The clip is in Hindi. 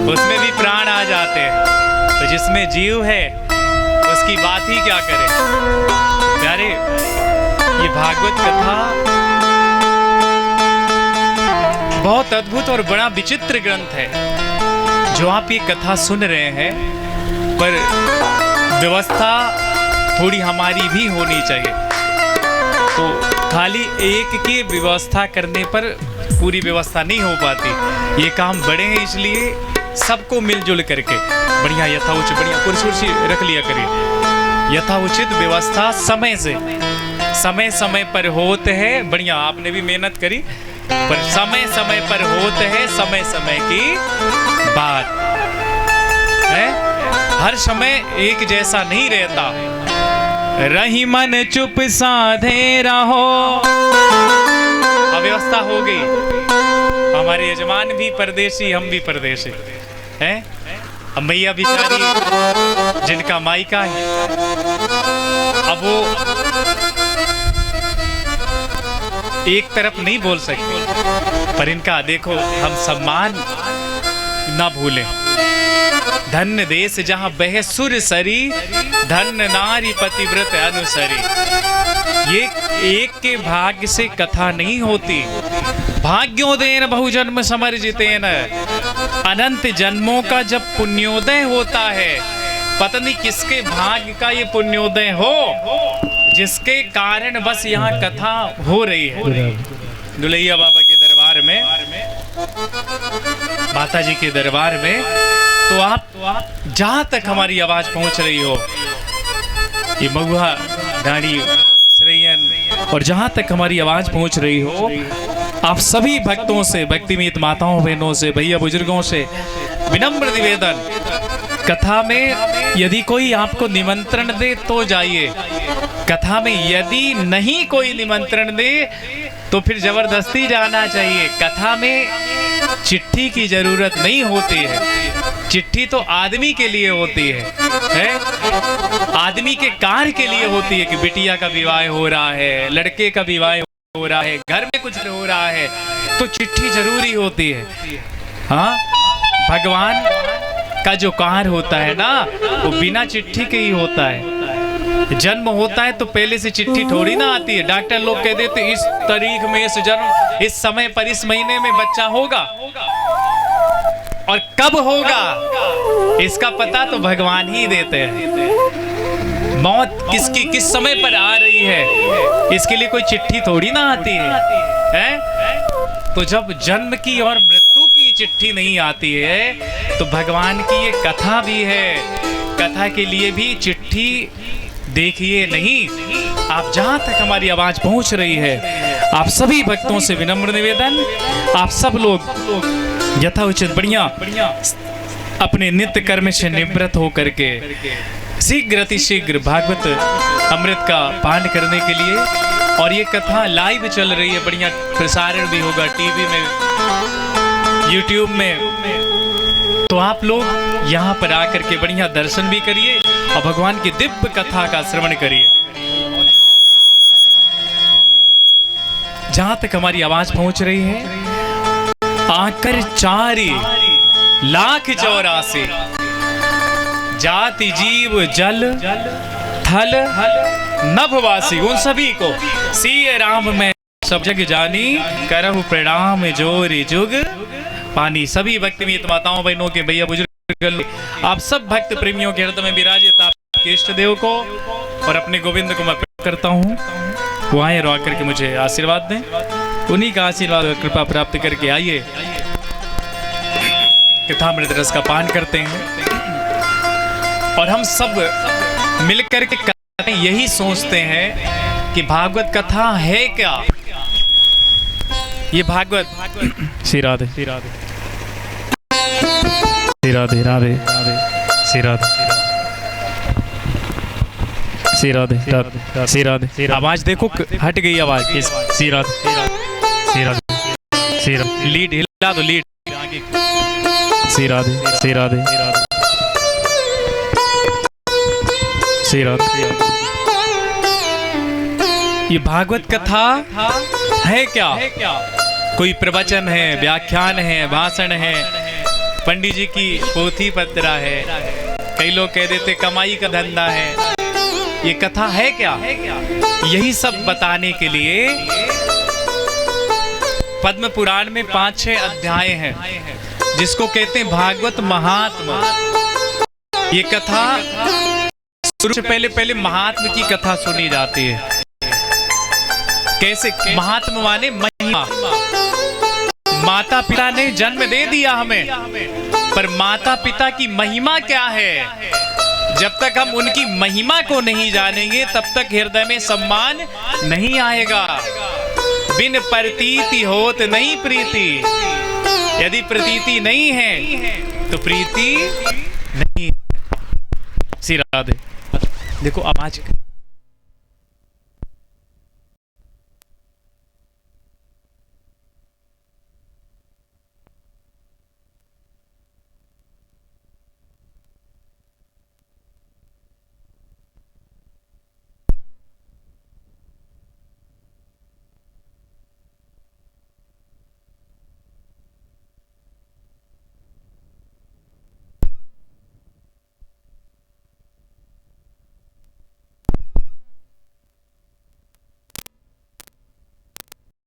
उसमें भी प्राण आ जाते हैं। तो जिसमें जीव है उसकी बात ही क्या करें। प्यारे, ये भागवत कथा बहुत अद्भुत और बड़ा विचित्र ग्रंथ है। जो आप ये कथा सुन रहे हैं, पर व्यवस्था थोड़ी हमारी भी होनी चाहिए। तो खाली एक की व्यवस्था करने पर पूरी व्यवस्था नहीं हो पाती। ये काम बड़े हैं, इसलिए सबको मिलजुल करके बढ़िया यथाउचित बढ़िया कुर्सी रख लिया करिए। यथाउचित व्यवस्था समय समय पर होते हैं। बढ़िया, आपने भी मेहनत करी, पर समय समय पर होते हैं समय समय की बात है। हर समय एक जैसा नहीं रहता। रही मन चुप साधे रहो। अव्यवस्था हो गई। हमारे यजमान भी परदेसी, हम भी परदेसी हैं। अब मैया बिचारी जिनका मायका है, अब वो एक तरफ नहीं बोल सकते, पर इनका देखो हम सम्मान ना भूलें। धन्य देश जहाँ बहे सुर सरी, धन्य नारी पतिव्रत अनुसरी। ये एक के भाग्य से कथा नहीं होती। भाग्योदयन बहुजन्म समर्जितेन। अनंत जन्मों का जब पुण्योदय होता है, पता नहीं किसके भाग्य का ये पुण्योदय हो, जिसके कारण बस यहाँ कथा हो रही है। दुलैया बाबा के दरबार में, माता जी के दरबार में, तो आप जहां तक हमारी आवाज पहुंच रही हो, ये महुआ डाणी श्रेयन, और जहां तक हमारी आवाज पहुंच रही हो, आप सभी भक्तों से, भक्तिमीत माताओं बहनों से, भैया बुजुर्गों से विनम्र निवेदन, कथा में यदि कोई आपको निमंत्रण दे तो जाइए। कथा में यदि नहीं कोई निमंत्रण दे तो फिर जबरदस्ती जाना चाहिए। कथा में चिट्ठी की जरूरत नहीं होती है। चिट्ठी तो आदमी के लिए होती है? आदमी के कार्य के लिए होती है कि बिटिया का विवाह हो रहा है, लड़के का विवाह हो रहा है, घर में कुछ हो रहा है, तो चिट्ठी जरूरी होती है। हाँ, भगवान का जो कार्य होता है ना, वो बिना चिट्ठी के ही होता है। जन्म होता है तो पहले से चिट्ठी थोड़ी ना आती है। डॉक्टर लोग कह देते इस तारीख में, इस जन्म, इस समय पर, इस महीने में बच्चा होगा, और कब होगा इसका पता तो भगवान ही देते हैं। मौत किसकी किस समय पर आ रही है, इसके लिए कोई चिट्ठी थोड़ी ना आती है? तो जब जन्म की और मृत्यु की चिट्ठी नहीं आती है, तो भगवान की ये कथा भी है। कथा के लिए भी चिट्ठी देखिए नहीं। आप जहां तक हमारी आवाज पहुंच रही है, आप सभी भक्तों से विनम्र निवेदन, आप सब लोग यथाउचित बढ़िया अपने नित्य कर्म से निवृत्त होकर के शीघ्र अतिशीघ्र भागवत अमृत का पान करने के लिए। और ये कथा लाइव चल रही है, बढ़िया प्रसारण भी होगा टीवी में, यूट्यूब में। तो आप लोग यहाँ पर आकर के बढ़िया दर्शन भी करिए और भगवान की दिव्य कथा का श्रवण करिए। जहां तक हमारी आवाज पहुंच रही है, आकर 4,84,00,000 जाति जीव जल थल नभवासी, उन सभी को सिय राम में सब जग जानी, करहु प्रणाम जोरी जुग पानी। सभी भक्तिमीत माताओं बहनों के, भैया बुजुर्ग, आप सब भक्त प्रेमियों के हृदय में विराजित आपके इष्ट देव को और अपने गोविंद को मैं प्राप्त करता हूँ। वो आए और आकर के मुझे आशीर्वाद दें। उन्हीं का आशीर्वाद और कृपा प्राप्त करके आइए कथामृत रस का पान करते हैं। और हम सब मिलकर के यही सोचते हैं कि भागवत कथा है क्या। ये भागवत श्री राधे श्री राधे श्री राधे राधे श्री राधे श्री राधे श्री राधे। आवाज देखो हट गई आवाज। श्री राधे श्री राधे श्री राधे। लीड हिला दो, लीड। श्री राधे श्री राधे श्री राधे। ये भागवत कथा है क्या? कोई प्रवचन है, व्याख्यान है, भाषण है, पंडित जी की पोथी पत्रा है, कई लोग कह देते कमाई का धंधा है। ये कथा है क्या? यही सब बताने के लिए पद्म पुराण में 5-6 अध्याय हैं, जिसको कहते हैं भागवत महात्म। ये कथा शुरू से पहले महात्म की कथा सुनी जाती है। कैसे? महात्म माने महिमा। माता पिता ने जन्म दे दिया हमें, पर माता पिता की महिमा क्या है? जब तक हम उनकी महिमा को नहीं जानेंगे तब तक हृदय में सम्मान नहीं आएगा। बिन प्रतीति होत नहीं प्रीति। यदि प्रतीति नहीं है तो प्रीति नहीं। श्री राधे। देखो आवाज